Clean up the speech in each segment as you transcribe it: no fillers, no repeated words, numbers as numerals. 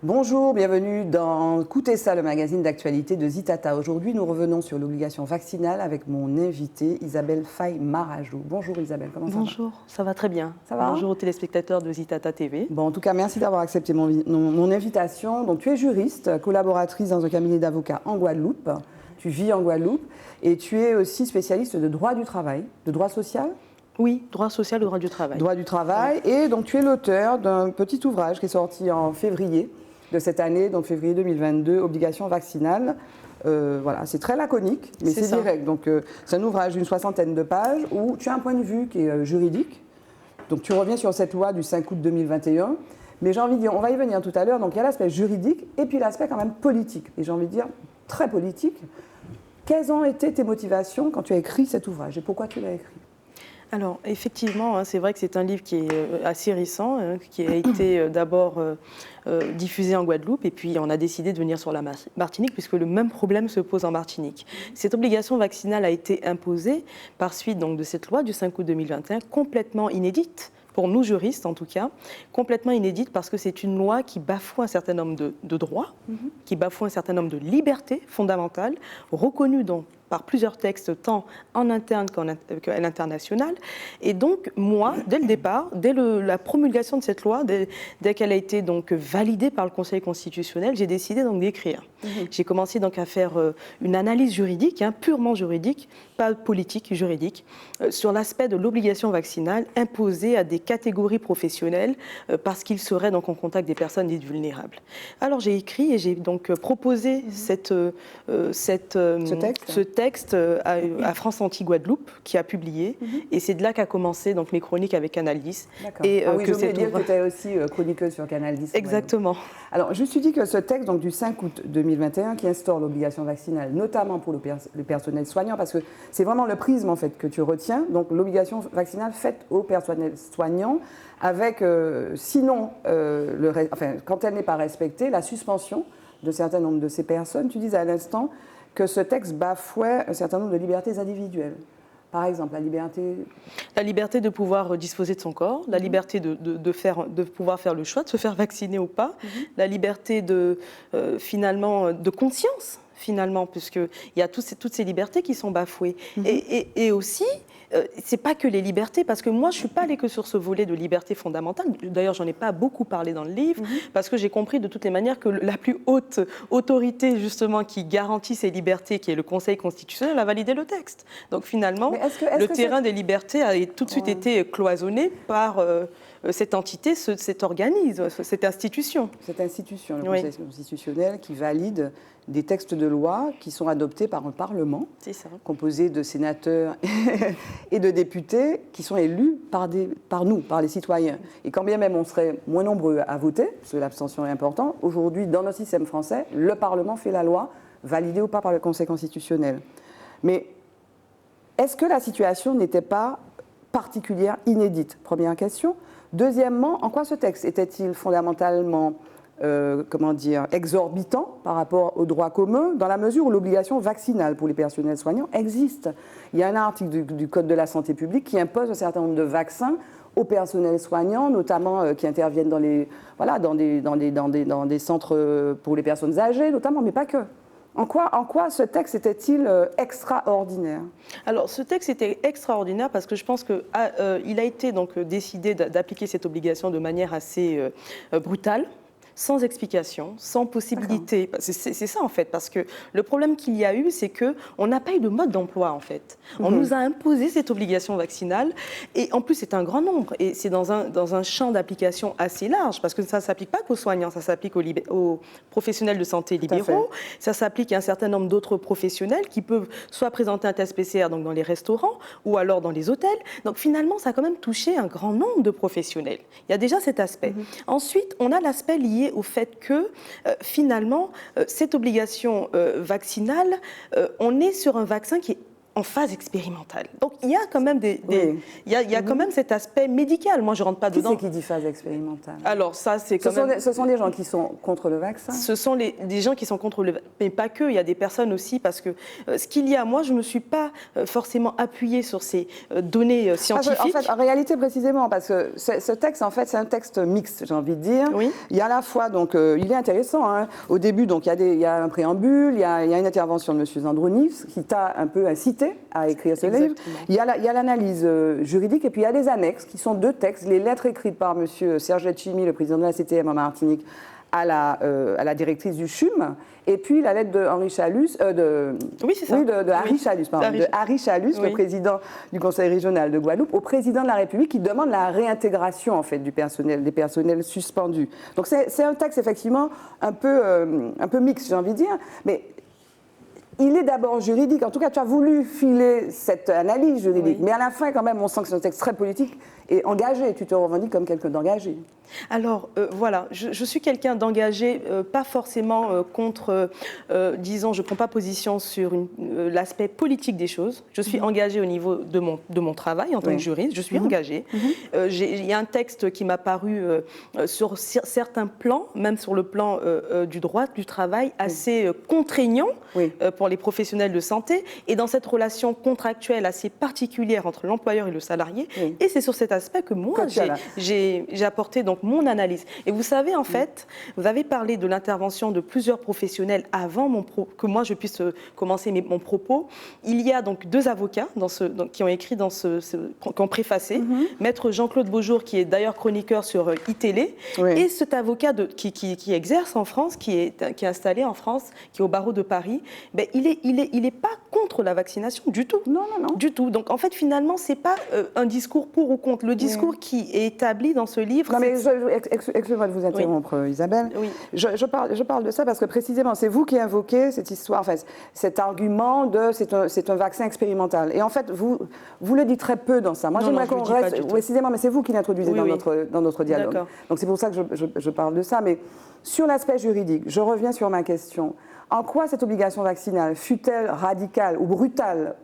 Bonjour, bienvenue dans Écoutez ça, le magazine d'actualité de Zitata. Aujourd'hui, nous revenons sur l'obligation vaccinale avec mon invitée Isabelle Faye-Marajou. Bonjour Isabelle, comment ça va? Bonjour, ça va très bien. Ça va? Bonjour aux téléspectateurs de Zitata TV. Bon, en tout cas, merci d'avoir accepté mon invitation. Donc, tu es juriste, collaboratrice dans un cabinet d'avocats en Guadeloupe. Tu vis en Guadeloupe et tu es aussi spécialiste de droit du travail, de droit social. Oui, droit social et droit du travail. Droit du travail. Oui. Et donc, tu es l'auteur d'un petit ouvrage qui est sorti en février de cette année, donc février 2022, Obligation vaccinale. Voilà, c'est très laconique, mais c'est direct. Donc, c'est un ouvrage d'une 60aine de pages où tu as un point de vue qui est juridique. Donc, tu reviens sur cette loi du 5 août 2021. Mais j'ai envie de dire, on va y venir tout à l'heure. Donc, il y a l'aspect juridique et puis l'aspect quand même politique. Et j'ai envie de dire, très politique. Quelles ont été tes motivations quand tu as écrit cet ouvrage et pourquoi tu l'as écrit? Alors, effectivement, c'est vrai que c'est un livre qui est assez récent, qui a été d'abord diffusé en Guadeloupe, et puis on a décidé de venir sur la Martinique, puisque le même problème se pose en Martinique. Cette obligation vaccinale a été imposée par suite donc, de cette loi du 5 août 2021, complètement inédite, pour nous juristes en tout cas, complètement inédite parce que c'est une loi qui bafoue un certain nombre de droits, qui bafoue un certain nombre de libertés fondamentales, reconnues donc par plusieurs textes, tant en interne qu'à l'international. Et donc, moi, dès le départ, dès la promulgation de cette loi, dès qu'elle a été donc validée par le Conseil constitutionnel, j'ai décidé donc d'écrire. J'ai commencé donc à faire une analyse juridique, purement juridique, pas politique, juridique, sur l'aspect de l'obligation vaccinale imposée à des catégories professionnelles parce qu'ils seraient donc en contact des personnes dites vulnérables. Alors, j'ai écrit et j'ai donc proposé ce texte à France Anti-Guadeloupe qui a publié et c'est de là qu'a commencé donc mes chroniques avec Canal 10. Et oui, je voulais dire que tu es aussi chroniqueuse sur Canal 10. Exactement. Alors, je me suis dit que ce texte donc, du 5 août 2021 qui instaure l'obligation vaccinale, notamment pour le personnel soignant, parce que c'est vraiment le prisme en fait que tu retiens, donc l'obligation vaccinale faite au personnel soignant avec, sinon, quand elle n'est pas respectée, la suspension d'un certain nombre de ces personnes. Tu disais à l'instant que ce texte bafouait un certain nombre de libertés individuelles. Par exemple, la liberté de pouvoir disposer de son corps, la liberté de pouvoir faire le choix, de se faire vacciner ou pas, la liberté finalement de conscience, finalement, puisqu'il y a toutes ces libertés qui sont bafouées. Et aussi, c'est pas que les libertés, parce que moi, je suis pas allée que sur ce volet de liberté fondamentale. D'ailleurs, j'en ai pas beaucoup parlé dans le livre, parce que j'ai compris de toutes les manières que la plus haute autorité, justement, qui garantit ces libertés, qui est le Conseil constitutionnel, a validé le texte. Donc finalement, le terrain des libertés a tout de suite été cloisonné par cette entité, cet organisme, cette institution. Cette institution, le Conseil constitutionnel, qui valide des textes de loi qui sont adoptés par un Parlement, composé de sénateurs et de députés qui sont élus par nous, par les citoyens. Et quand bien même on serait moins nombreux à voter, parce que l'abstention est importante, aujourd'hui, dans notre système français, le Parlement fait la loi, validée ou pas par le Conseil constitutionnel. Mais est-ce que la situation n'était pas particulière, inédite? Première question. Deuxièmement, en quoi ce texte était-il fondamentalement exorbitant par rapport au droit commun, dans la mesure où l'obligation vaccinale pour les personnels soignants existe. Il y a un article du Code de la santé publique qui impose un certain nombre de vaccins aux personnels soignants, notamment qui interviennent dans des centres pour les personnes âgées, notamment, mais pas que. En quoi ce texte était-il extraordinaire? Alors, ce texte était extraordinaire parce que je pense qu'il a été donc décidé d'appliquer cette obligation de manière assez brutale, sans explication, sans possibilité. C'est ça en fait, parce que le problème qu'il y a eu, c'est qu'on n'a pas eu de mode d'emploi en fait. On nous a imposé cette obligation vaccinale et en plus c'est un grand nombre et c'est dans un champ d'application assez large parce que ça ne s'applique pas qu'aux soignants, ça s'applique aux professionnels de santé libéraux, ça s'applique à un certain nombre d'autres professionnels qui peuvent soit présenter un test PCR donc dans les restaurants ou alors dans les hôtels. Donc finalement, ça a quand même touché un grand nombre de professionnels. Il y a déjà cet aspect. Ensuite, on a l'aspect lié au fait que finalement, cette obligation vaccinale, on est sur un vaccin qui est en phase expérimentale. Donc il y a quand même quand même cet aspect médical. Moi, je rentre pas dedans. Qui c'est qui dit phase expérimentale? Alors ça, c'est quand même... Ce sont des gens qui sont contre le vaccin. Ce sont des gens qui sont contre le vaccin, mais pas que. Il y a des personnes aussi, parce que ce qu'il y a, moi, je me suis pas forcément appuyée sur ces données scientifiques. En réalité, précisément, parce que ce texte, en fait, c'est un texte mixte, j'ai envie de dire. Oui. Il y a à la fois, donc, il est intéressant. Hein. Au début, donc, il y a un préambule, il y a une intervention de M. Zandronis qui t'a un peu incité à écrire ce livre. Il y a l'analyse juridique et puis il y a les annexes qui sont 2 textes, les lettres écrites par M. Serge Letchimy, le président de la CTM en Martinique, à la directrice du CHUM, et puis la lettre de Henri Chalus, Harry Chalus, le président du Conseil régional de Guadeloupe, au président de la République qui demande la réintégration en fait des personnels suspendus. Donc c'est un texte effectivement un peu mixte, j'ai envie de dire, mais il est d'abord juridique. En tout cas, tu as voulu filer cette analyse juridique, mais à la fin, quand même, on sent que c'est un texte très politique et engagé. Tu te revendiques comme quelqu'un d'engagé. Alors, voilà, je suis quelqu'un d'engagé, pas forcément contre, disons, je ne prends pas position sur l'aspect politique des choses. Je suis engagée au niveau de mon travail en tant que juriste, je suis engagée. Il y a un texte qui m'a paru sur certains plans, même sur le plan du droit du travail, assez contraignant pour les professionnels de santé, et dans cette relation contractuelle assez particulière entre l'employeur et le salarié. Et c'est sur cet aspect que moi, j'ai apporté donc mon analyse. Et vous savez, en fait, vous avez parlé de l'intervention de plusieurs professionnels avant que moi je puisse commencer mon propos. Il y a donc 2 avocats qui ont écrit qui ont préfacé. Maître Jean-Claude Beaujour, qui est d'ailleurs chroniqueur sur iTélé, et cet avocat qui exerce en France, qui est installé en France, qui est au barreau de Paris, ben, il est pas contre la vaccination du tout. Non. Du tout. Donc en fait, finalement, c'est pas un discours pour ou contre. Le discours qui est établi dans ce livre... Non, mais excusez-moi de vous interrompre, Isabelle. Oui. Je parle de ça parce que précisément, c'est vous qui invoquez cette histoire, enfin, cet argument de c'est un vaccin expérimental. Et en fait, vous le dites très peu dans ça. Moi, j'aimerais qu'on reste... Précisément, mais c'est vous qui l'introduisez dans notre dialogue. D'accord. Donc c'est pour ça que je parle de ça. Mais sur l'aspect juridique, je reviens sur ma question. En quoi cette obligation vaccinale fut-elle radicale ou brutale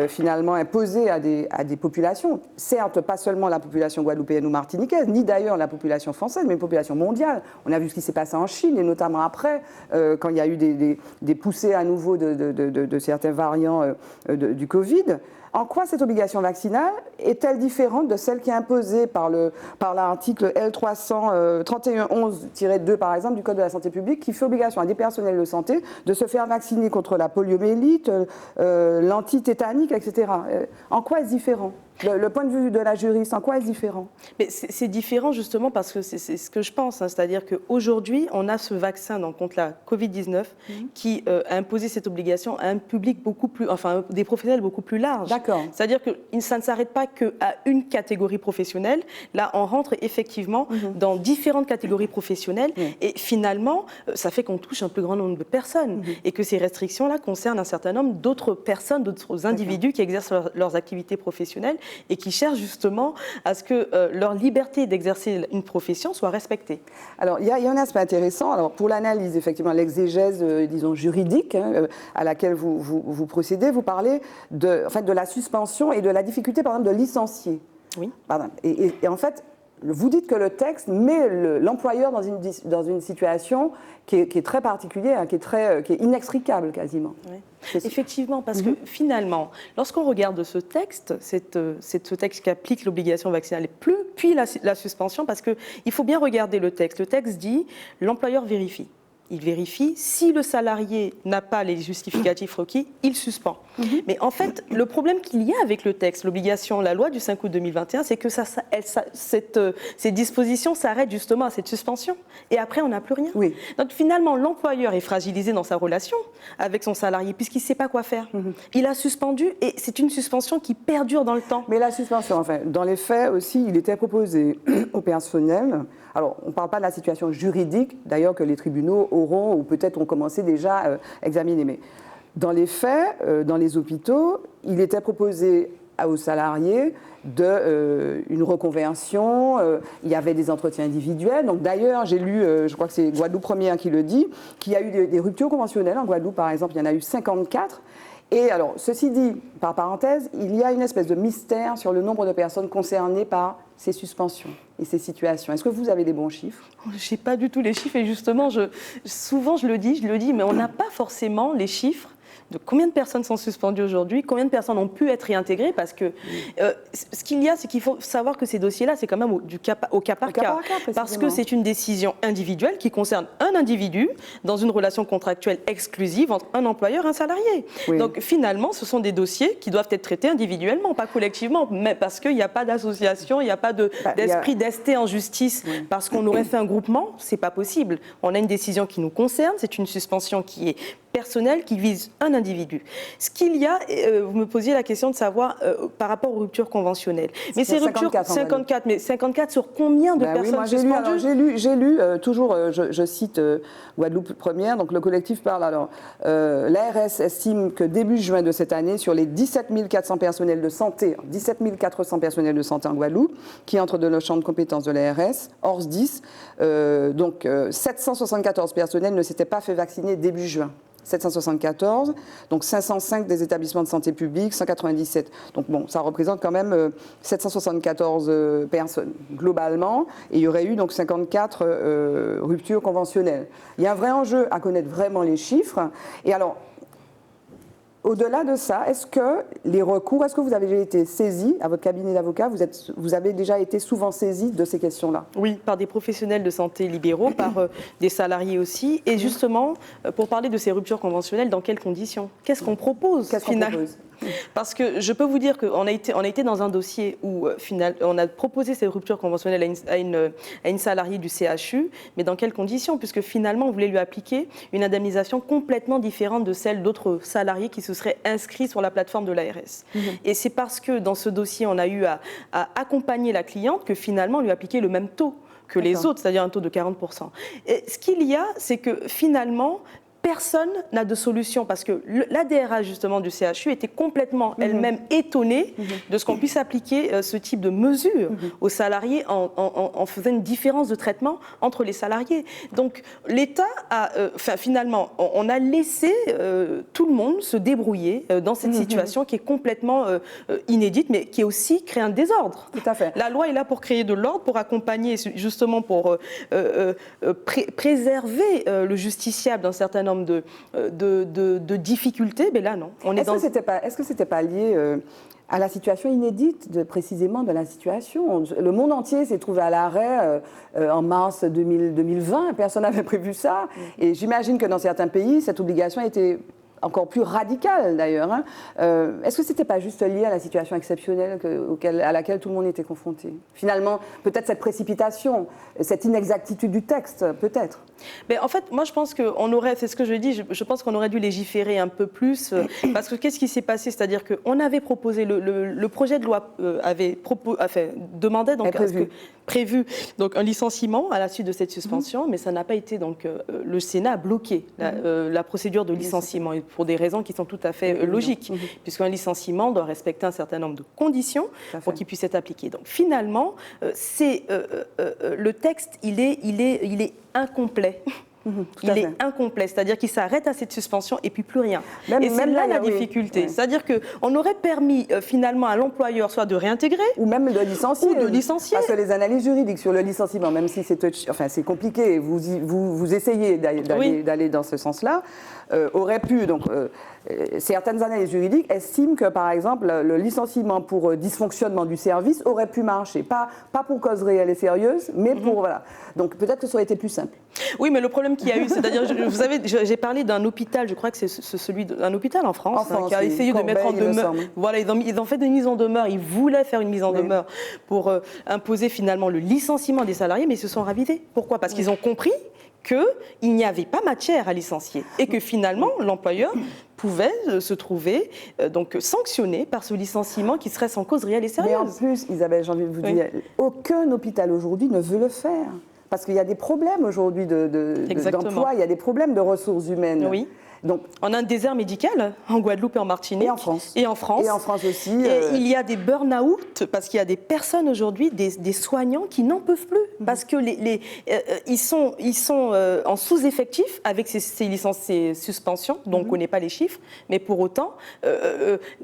finalement imposée à des populations, certes pas seulement la population guadeloupéenne ou martiniquaise, ni d'ailleurs la population française, mais une population mondiale. On a vu ce qui s'est passé en Chine, et notamment après, quand il y a eu des poussées à nouveau de certains variants du Covid. En quoi cette obligation vaccinale est-elle différente de celle qui est imposée par l'article L331-11-2, par exemple, du Code de la santé publique, qui fait obligation à des personnels de santé de se faire vacciner contre la poliomyélite, l'antitétanique, etc. En quoi est-ce différent ? Le point de vue de la juriste, en quoi est-ce différent ? Mais c'est différent justement parce que c'est ce que je pense. Hein, c'est-à-dire qu'aujourd'hui, on a ce vaccin contre la Covid-19 qui a imposé cette obligation à un public beaucoup plus, enfin des professionnels beaucoup plus larges. D'accord. C'est-à-dire que ça ne s'arrête pas qu'à une catégorie professionnelle. Là, on rentre effectivement dans différentes catégories professionnelles et finalement, ça fait qu'on touche un plus grand nombre de personnes et que ces restrictions-là concernent un certain nombre d'autres personnes, d'autres individus qui exercent leurs activités professionnelles et qui cherchent justement à ce que leur liberté d'exercer une profession soit respectée. Alors, il y a un aspect intéressant. Alors, pour l'analyse, effectivement, l'exégèse, disons, juridique à laquelle vous procédez, vous parlez de la suspension et de la difficulté, par exemple, de licencier. Oui. Pardon. Et en fait, vous dites que le texte met l'employeur dans une situation qui est très particulière, qui est inextricable quasiment. Oui. Effectivement, parce que finalement, lorsqu'on regarde ce texte, c'est ce texte qui applique l'obligation vaccinale, puis la suspension, parce qu'il faut bien regarder le texte. Le texte dit « l'employeur vérifie ». Il vérifie, si le salarié n'a pas les justificatifs requis, il suspend. Mais en fait, le problème qu'il y a avec le texte, l'obligation, la loi du 5 août 2021, c'est que ces dispositions s'arrêtent justement à cette suspension. Et après, on n'a plus rien. Oui. Donc finalement, l'employeur est fragilisé dans sa relation avec son salarié, puisqu'il ne sait pas quoi faire. Il a suspendu, et c'est une suspension qui perdure dans le temps. Mais la suspension, enfin, dans les faits aussi, il était proposé au personnel... Alors, on ne parle pas de la situation juridique, d'ailleurs, que les tribunaux auront, ou peut-être ont commencé déjà à examiner. Mais dans les faits, dans les hôpitaux, il était proposé aux salariés une reconversion, il y avait des entretiens individuels. Donc d'ailleurs, j'ai lu, je crois que c'est Guadeloupe Première qui le dit, qu'il y a eu des ruptures conventionnelles en Guadeloupe, par exemple, il y en a eu 54. Et alors, ceci dit, par parenthèse, il y a une espèce de mystère sur le nombre de personnes concernées par ces suspensions et ces situations. Est-ce que vous avez des bons chiffres? Je n'ai pas du tout les chiffres et justement, souvent je le dis, mais on n'a pas forcément les chiffres de combien de personnes sont suspendues aujourd'hui, combien de personnes ont pu être réintégrées, parce que ce qu'il y a, c'est qu'il faut savoir que ces dossiers-là, c'est quand même au cas par cas, parce que c'est une décision individuelle qui concerne un individu dans une relation contractuelle exclusive entre un employeur et un salarié. Oui. Donc finalement, ce sont des dossiers qui doivent être traités individuellement, pas collectivement, mais parce qu'il n'y a pas d'association, il n'y a pas d'esprit d'esté en justice, parce qu'on aurait fait un groupement, c'est pas possible. On a une décision qui nous concerne, c'est une suspension qui est personnelle, qui vise un individu. Ce qu'il y a, vous me posiez la question de savoir par rapport aux ruptures conventionnelles. Mais ces ruptures, 54 sur combien de personnes suspendues? J'ai lu, toujours, je cite Guadeloupe Première, donc le collectif parle alors. L'ARS estime que début juin de cette année, sur les 17 400 personnels de santé, 17 400 personnels de santé en Guadeloupe, qui entrent dans le champ de compétences de l'ARS, hors 10, donc 774 personnels ne s'étaient pas fait vacciner début juin. 774, donc 505 des établissements de santé publics, 197. Donc bon, ça représente quand même 774 personnes globalement, et il y aurait eu donc 54 ruptures conventionnelles. Il y a un vrai enjeu à connaître vraiment les chiffres. Et alors, au-delà de ça, est-ce que les recours, est-ce que vous avez déjà été saisi à votre cabinet d'avocat, vous avez déjà été souvent saisi de ces questions-là? Oui, par des professionnels de santé libéraux, par des salariés aussi. Et justement, pour parler de ces ruptures conventionnelles, dans quelles conditions? Qu'est-ce qu'on propose? Parce que je peux vous dire qu'on a été dans un dossier où on a proposé ces ruptures conventionnelles à une salariée du CHU, mais dans quelles conditions? Puisque finalement, on voulait lui appliquer une indemnisation complètement différente de celle d'autres salariés qui se seraient inscrits sur la plateforme de l'ARS. Et c'est parce que dans ce dossier, on a eu à accompagner la cliente que finalement, on lui a appliqué le même taux que les autres, c'est-à-dire un taux de 40%. Et ce qu'il y a, c'est que finalement, personne n'a de solution, parce que la DRH justement du CHU était complètement elle-même étonnée de ce qu'on puisse appliquer ce type de mesures aux salariés en faisant une différence de traitement entre les salariés. Donc l'État a, finalement, on a laissé tout le monde se débrouiller dans cette situation qui est complètement inédite, mais qui est aussi créé un désordre. Tout à fait. La loi est là pour créer de l'ordre, pour accompagner, justement pour préserver le justiciable d'un certain nombre de difficultés, mais là non. Est-ce que c'était pas lié à la situation inédite, précisément de la situation? Le monde entier s'est trouvé à l'arrêt en mars 2020, personne n'avait prévu ça. Et j'imagine que dans certains pays, cette obligation était encore plus radicale d'ailleurs. Est-ce que ce n'était pas juste lié à la situation exceptionnelle à laquelle tout le monde était confronté? Finalement, peut-être cette précipitation, cette inexactitude du texte, peut-être. Mais en fait, moi je pense qu'on aurait, c'est ce que je dis, je pense qu'on aurait dû légiférer un peu plus, parce que qu'est-ce qui s'est passé? C'est-à-dire qu'on avait proposé, le projet de loi demandait donc prévu donc un licenciement à la suite de cette suspension, mais ça n'a pas été, donc le Sénat a bloqué la procédure de licenciement, pour des raisons qui sont tout à fait logiques, puisqu'un licenciement doit respecter un certain nombre de conditions pour qu'il puisse être appliqué. Donc finalement, le texte, il est incomplet. Il est incomplet, c'est-à-dire qu'il s'arrête à cette suspension et puis plus rien. Et c'est là la difficulté. C'est-à-dire qu'on aurait permis finalement à l'employeur soit de réintégrer ou même de licencier. Parce que les analyses juridiques sur le licenciement, même si c'est compliqué, vous essayez d'aller dans ce sens-là, aurait pu, donc certaines analyses juridiques estiment que par exemple le licenciement pour dysfonctionnement du service aurait pu marcher, pas pour cause réelle et sérieuse, mais pour voilà. Donc peut-être que ça aurait été plus simple. Oui, mais le problème qu'il y a eu, c'est-à-dire, vous savez, j'ai parlé d'un hôpital, je crois que c'est celui d'un hôpital en France, qui a essayé de mettre en demeure. Voilà, ils ont fait des mises en demeure, ils voulaient faire une mise en demeure pour imposer finalement le licenciement des salariés, mais ils se sont ravisés. Pourquoi? Parce qu'ils ont compris qu'il n'y avait pas matière à licencier et que finalement l'employeur pouvait se trouver donc sanctionné par ce licenciement qui serait sans cause réelle et sérieuse. Mais en plus, Isabelle, j'ai envie de vous dire, aucun hôpital aujourd'hui ne veut le faire. Parce qu'il y a des problèmes aujourd'hui d'emploi, il y a des problèmes de ressources humaines. Oui. Donc, on a un désert médical en Guadeloupe et en Martinique. Et en France. Et en France. Et en France aussi. Et il y a des burn-out, parce qu'il y a des personnes aujourd'hui, des soignants qui n'en peuvent plus, parce que ils sont en sous-effectif avec ces licences, ces suspensions, donc on ne connaît pas les chiffres, mais pour autant,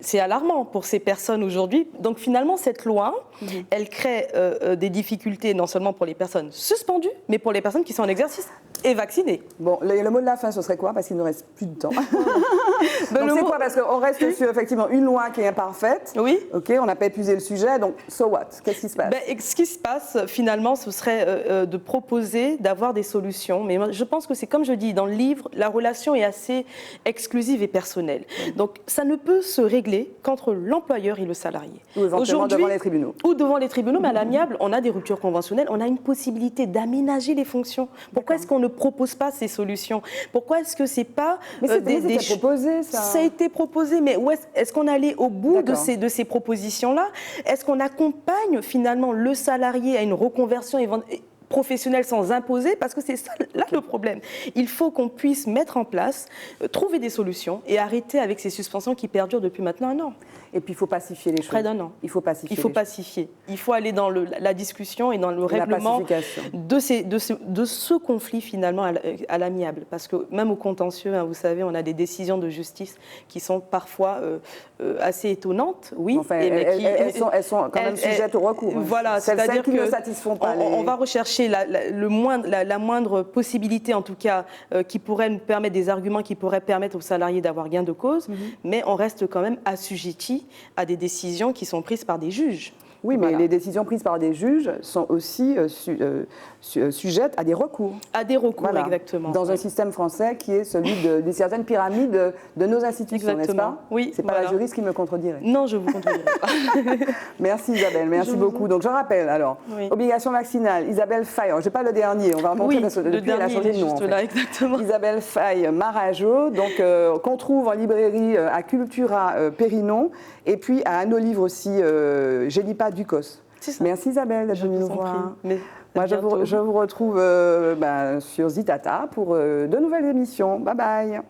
c'est alarmant pour ces personnes aujourd'hui. Donc finalement, cette loi, elle crée des difficultés non seulement pour les personnes suspendues, mais pour les personnes qui sont en exercice et vaccinées. Bon, le mot de la fin, ce serait quoi? Parce qu'il ne reste plus de temps. Donc c'est quoi? Parce qu'on reste sur effectivement une loi qui est imparfaite. Oui. Ok, on n'a pas épuisé le sujet, donc so what? Qu'est-ce qui se passe? Ce qui se passe finalement, ce serait de proposer, d'avoir des solutions. Mais moi, je pense que c'est comme je dis dans le livre, la relation est assez exclusive et personnelle. Donc ça ne peut se régler qu'entre l'employeur et le salarié. Ou éventuellement devant les tribunaux. Ou devant les tribunaux, mais à l'amiable, on a des ruptures conventionnelles, on a une possibilité d'aménager les fonctions. Pourquoi est-ce qu'on ne propose pas ces solutions? Pourquoi est-ce que c'est pas c'était proposé, ça. Ça a été proposé, mais où est-ce qu'on allait au bout de ces propositions-là? Est-ce qu'on accompagne finalement le salarié à une reconversion professionnelle sans imposer? Parce que c'est ça là le problème. Il faut qu'on puisse mettre en place, trouver des solutions et arrêter avec ces suspensions qui perdurent depuis maintenant 1 an. Et puis il faut pacifier les choses. Près d'1 an. Il faut pacifier. Il faut pacifier. Il faut aller dans la discussion et dans le règlement de ce conflit finalement à l'amiable. Parce que même au contentieux, hein, vous savez, on a des décisions de justice qui sont parfois assez étonnantes, oui. Enfin, elles sont quand même sujettes au recours. Voilà, c'est-à-dire qui ne satisfont pas. On va rechercher la moindre possibilité, en tout cas, qui pourrait nous permettre des arguments qui pourraient permettre aux salariés d'avoir gain de cause, mais on reste quand même assujetti à des décisions qui sont prises par des juges. Oui, mais les décisions prises par des juges sont aussi sujettes à des recours. À des recours, exactement. Dans un système français qui est celui de certaines pyramides de nos institutions, n'est-ce pas? Oui. C'est pas la juriste qui me contredirait. Non, je vous contredirai pas. Merci Isabelle, merci beaucoup. Donc je rappelle alors, obligation vaccinale, Isabelle Faye, je n'ai pas le dernier, on va remonter parce que depuis elle a changé de nom. Juste là, exactement. Isabelle Faye Marajo, donc qu'on trouve en librairie à Cultura Périnon et puis à un livre aussi, Gélipa Ducos. Merci Isabelle d'être venue nous voir. Moi, je vous retrouve sur Zitata pour de nouvelles émissions. Bye bye.